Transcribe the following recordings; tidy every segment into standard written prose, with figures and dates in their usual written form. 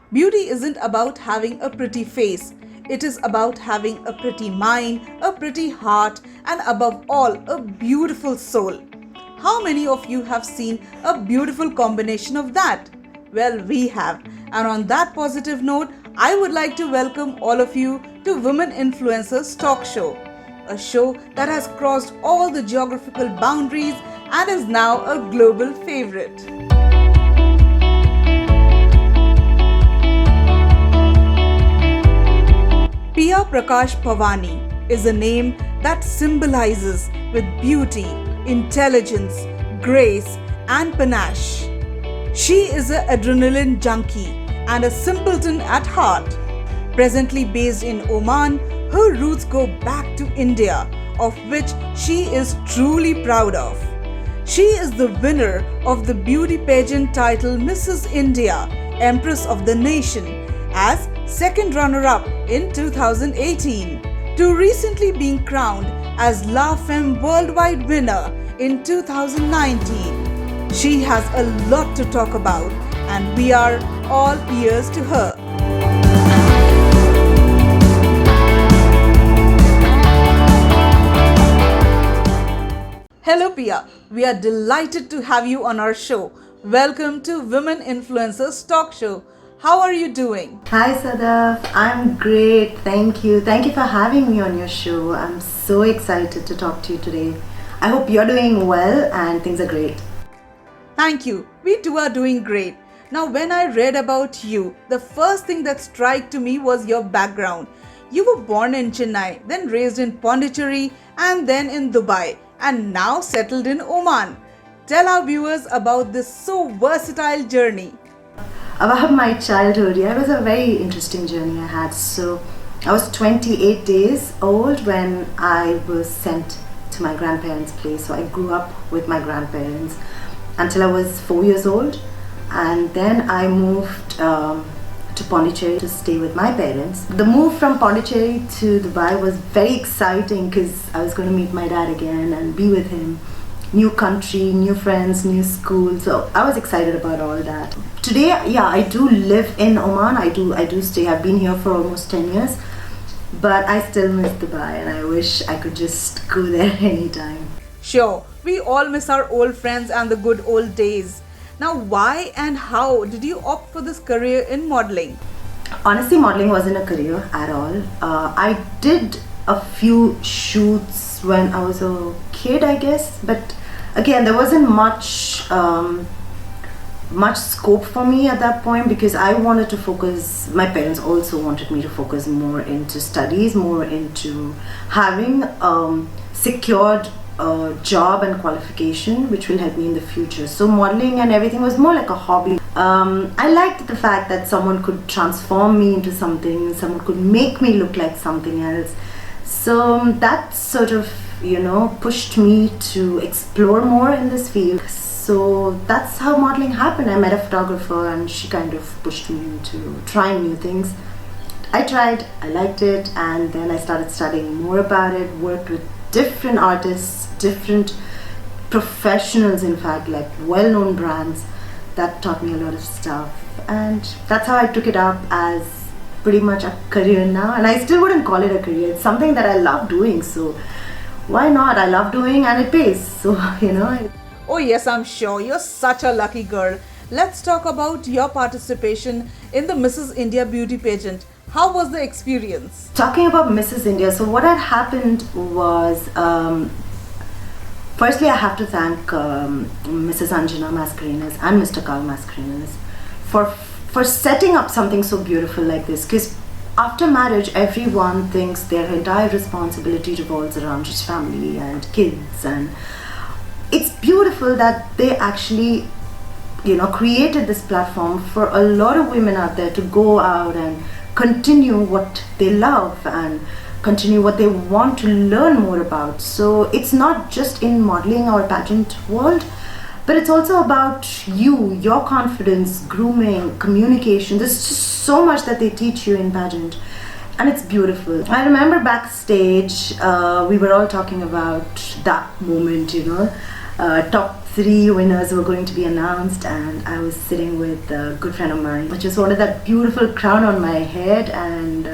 Beauty isn't about having a pretty face. It is about having a pretty mind, a pretty heart, and above all, a beautiful soul. How many of you have seen a beautiful combination of that? Well, we have. And on that positive note, I would like to welcome all of you to Women Influencers Talk Show, a show that has crossed all the geographical boundaries and is now a global favorite. Priya Prakash Pavani is a name that symbolizes with beauty, intelligence, grace, and panache. She is an adrenaline junkie and a simpleton at heart. Presently based in Oman, her roots go back to India, of which she is truly proud of. She is the winner of the beauty pageant title Mrs. India, Empress of the Nation, as second runner-up in 2018, to recently being crowned as La Femme Worldwide winner in 2019. She has a lot to talk about and we are all ears to her. Hello Pia, we are delighted to have you on our show. Welcome to Women Influencers Talk Show. How are you doing? Hi Sadaf, I'm great, thank you. Thank you for having me on your show. I'm so excited to talk to you today. I hope you're doing well and things are great. Thank you, we too are doing great. Now when I read about you, the first thing that struck to me was your background. You were born in Chennai, then raised in Pondicherry and then in Dubai and now settled in Oman. Tell our viewers about this so versatile journey. About my childhood, yeah, it was a very interesting journey I had. So I was 28 days old when I was sent to my grandparents' place. So I grew up with my grandparents until I was 4 years old. And then I moved to Pondicherry to stay with my parents. The move from Pondicherry to Dubai was very exciting because I was going to meet my dad again and be with him. New country, new friends, new school. So I was excited about all that. Today, yeah, I do live in Oman. I do stay. I've been here for almost 10 years. But I still miss Dubai and I wish I could just go there anytime. Sure, we all miss our old friends and the good old days. Now, why and how did you opt for this career in modeling? Honestly, modeling wasn't a career at all. I did a few shoots when I was a kid, I guess. But again, there wasn't much scope for me at that point because I wanted to focus. My parents also wanted me to focus more into studies, more into having secured job and qualification which will help me in the future. So modeling and everything was more like a hobby. I liked the fact that someone could transform me into something, someone could make me look like something else. So that sort of, pushed me to explore more in this field. So that's how modeling happened. I met a photographer and she kind of pushed me into trying new things. I tried, I liked it, and then I started studying more about it, worked with different artists, different professionals, in fact, like well-known brands. That taught me a lot of stuff, and that's how I took it up as pretty much a career now. And I still wouldn't call it a career. It's something that I love doing, so why not? I love doing and it pays, so Oh yes, I'm sure you're such a lucky girl. Let's talk about your participation in the Mrs. India beauty pageant. How was the experience? Talking about Mrs. India, so what had happened was, firstly I have to thank Mrs. Anjana Mascarenas and Mr. Carl Mascarenas for setting up something so beautiful like this, because after marriage everyone thinks their entire responsibility revolves around just family and kids, and it's beautiful that they actually created this platform for a lot of women out there to go out and continue what they love and continue what they want to learn more about. So it's not just in modeling or pageant world, but it's also about you, your confidence, grooming, communication. There's just so much that they teach you in pageant, and it's beautiful. I remember backstage, we were all talking about that moment, top 3 winners were going to be announced, and I was sitting with a good friend of mine, which just wanted that beautiful crown on my head, and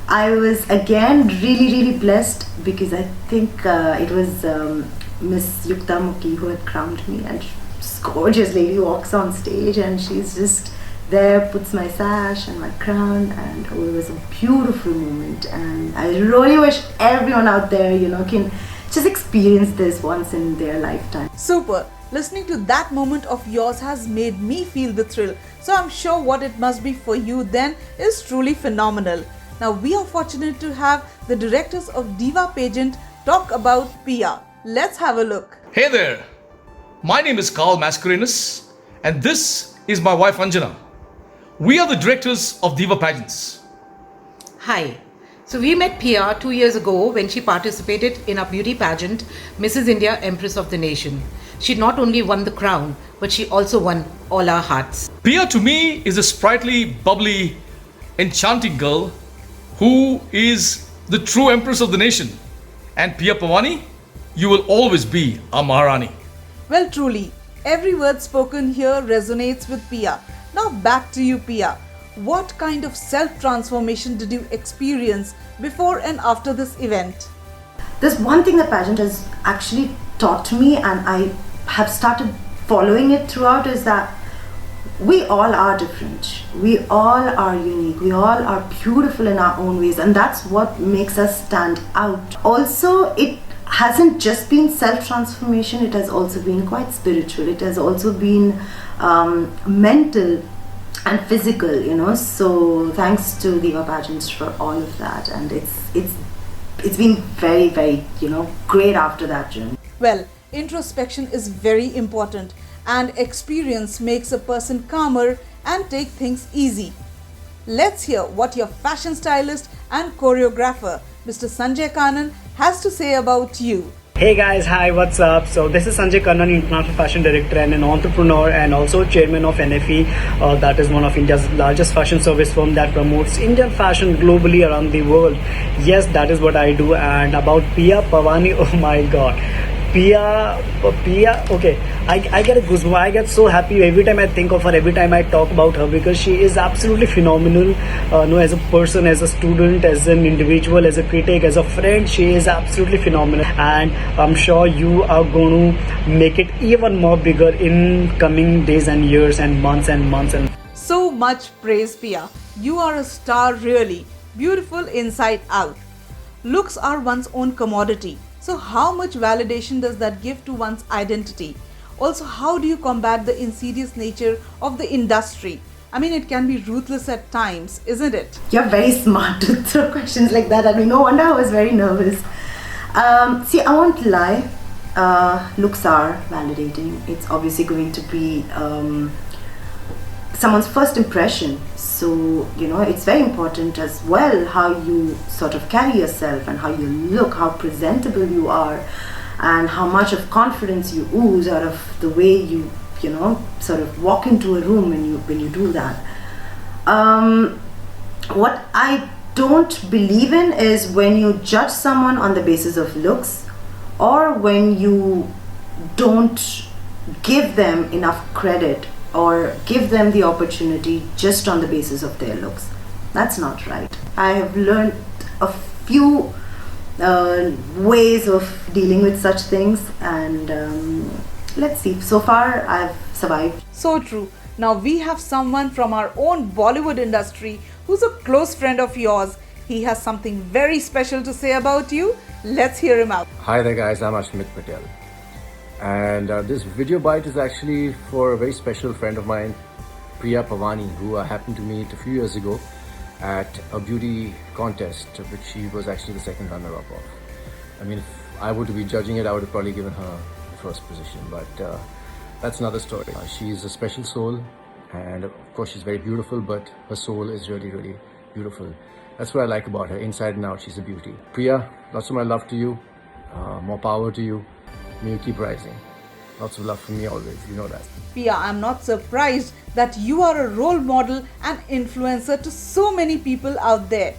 I was again really blessed, because I think it was Miss Yukta Mukhi who had crowned me, and this gorgeous lady walks on stage and she's just there, puts my sash and my crown, and it was a beautiful moment. And I really wish everyone out there, can just experience this once in their lifetime. Super. Listening to that moment of yours has made me feel the thrill. So I'm sure what it must be for you then is truly phenomenal. Now we are fortunate to have the directors of Diva Pageant talk about Pia. Let's have a look. Hey there, my name is Carl Mascarenhas, and this is my wife Anjana. We are the directors of Diva Pageants. Hi. So we met Pia 2 years ago when she participated in our beauty pageant, Mrs. India Empress of the Nation. She not only won the crown, but she also won all our hearts. Pia to me is a sprightly, bubbly, enchanting girl who is the true Empress of the Nation. And Pia Pavani, you will always be our Maharani. Well, truly, every word spoken here resonates with Pia. Now back to you, Pia. What kind of self-transformation did you experience before and after this event? There's one thing that pageant has actually taught me, and I have started following it throughout, is that we all are different. We all are unique. We all are beautiful in our own ways, and that's what makes us stand out. Also, it hasn't just been self-transformation, it has also been quite spiritual. It has also been mental and physical, so thanks to Diva Pageants for all of that, and it's been very great after that journey. Well, introspection is very important, and experience makes a person calmer and take things easy. Let's hear what your fashion stylist and choreographer, Mr. Sanjay Kanan, has to say about you. Hey guys, hi, what's up? So this is Sanjay Kanan, International Fashion Director and an entrepreneur, and also Chairman of NFE. That is one of India's largest fashion service firm that promotes Indian fashion globally around the world. Yes, that is what I do. And about Pia Pavani, oh my god. Pia, okay, I get a goosebump. I get so happy every time I think of her, every time I talk about her, because she is absolutely phenomenal. As a person, as a student, as an individual, as a critic, as a friend, she is absolutely phenomenal. And I'm sure you are going to make it even more bigger in coming days and years and months and months. And So much praise, Pia. You are a star, really. Beautiful inside out. Looks are one's own commodity. So how much validation does that give to one's identity? Also, how do you combat the insidious nature of the industry? I mean, it can be ruthless at times, isn't it? You're very smart to throw questions like that at me. No wonder I was very nervous. See, I won't lie. Looks are validating. It's obviously going to be someone's first impression. So, it's very important as well how you sort of carry yourself and how you look, how presentable you are, and how much of confidence you ooze out of the way you sort of walk into a room when you do that. What I don't believe in is when you judge someone on the basis of looks, or when you don't give them enough credit or give them the opportunity just on the basis of their looks. That's not right. I have learned a few ways of dealing with such things, and let's see. So far, I've survived. So true. Now we have someone from our own Bollywood industry who's a close friend of yours. He has something very special to say about you. Let's hear him out. Hi there guys, I'm Ashmit Patel. And this video bite is actually for a very special friend of mine, Pia Pavani, who I happened to meet a few years ago at a beauty contest, which she was actually the second runner-up of. I mean, if I were to be judging it, I would have probably given her the first position, but that's another story. She's a special soul, and of course she's very beautiful, but her soul is really, really beautiful. That's what I like about her. Inside and out, she's a beauty. Priya, lots of my love to you. More power to you. May you keep rising. Lots of love from me always. You know that. Pia, I'm not surprised that you are a role model and influencer to so many people out there.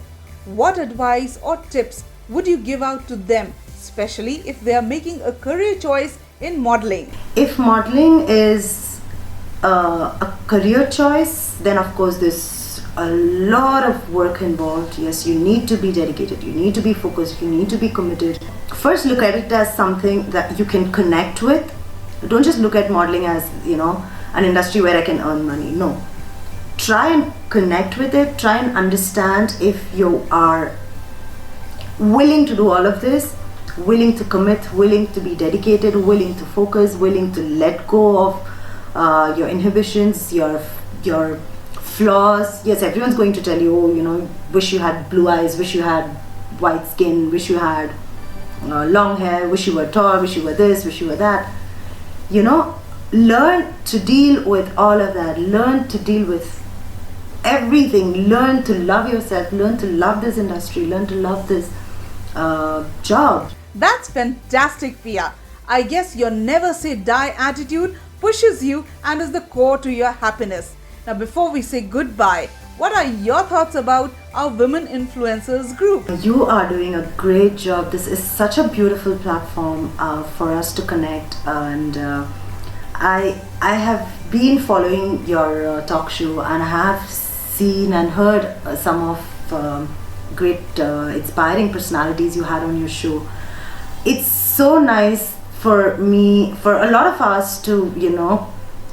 What advice or tips would you give out to them, especially if they are making a career choice in modeling? If modeling is a career choice, then of course there's a lot of work involved. Yes, you need to be dedicated, you need to be focused, you need to be committed. First, look at it as something that you can connect with. Don't just look at modeling as, an industry where I can earn money. No. Try and connect with it. Try and understand if you are willing to do all of this, willing to commit, willing to be dedicated, willing to focus, willing to let go of your inhibitions, your flaws. Yes, everyone's going to tell you, wish you had blue eyes, wish you had white skin, wish you had long hair, wish you were tall, wish you were this, wish you were that. Learn to deal with all of that. Learn to deal with everything. Learn to love yourself. Learn to love this industry. Learn to love this job. That's fantastic, Pia. I guess your never say die attitude pushes you and is the core to your happiness. Now, before we say goodbye, what are your thoughts about our Women Influencers group? You are doing a great job. This is such a beautiful platform for us to connect, and I have been following your talk show, and I have seen and heard some of great inspiring personalities you had on your show. It's so nice for a lot of us to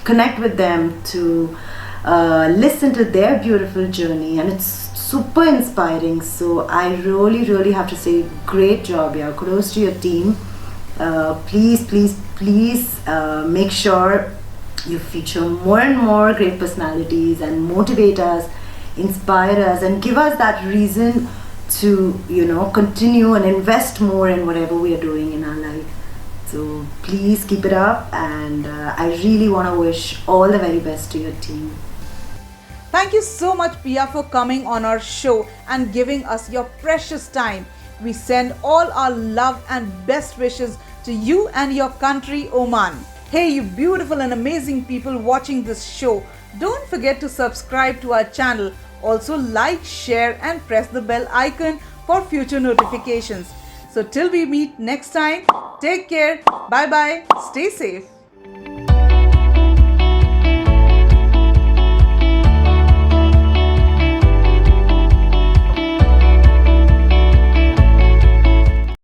connect with them, to listen to their beautiful journey, and it's super inspiring. So I really have to say, great job. Yeah, kudos to your team. Please make sure you feature more and more great personalities and motivate us, inspire us, and give us that reason to continue and invest more in whatever we are doing in our life. So please keep it up, and I really want to wish all the very best to your team. Thank you so much, Pia, for coming on our show and giving us your precious time. We send all our love and best wishes to you and your country, Oman. Hey, you beautiful and amazing people watching this show, don't forget to subscribe to our channel. Also like, share and press the bell icon for future notifications. So till we meet next time, take care, bye bye, stay safe.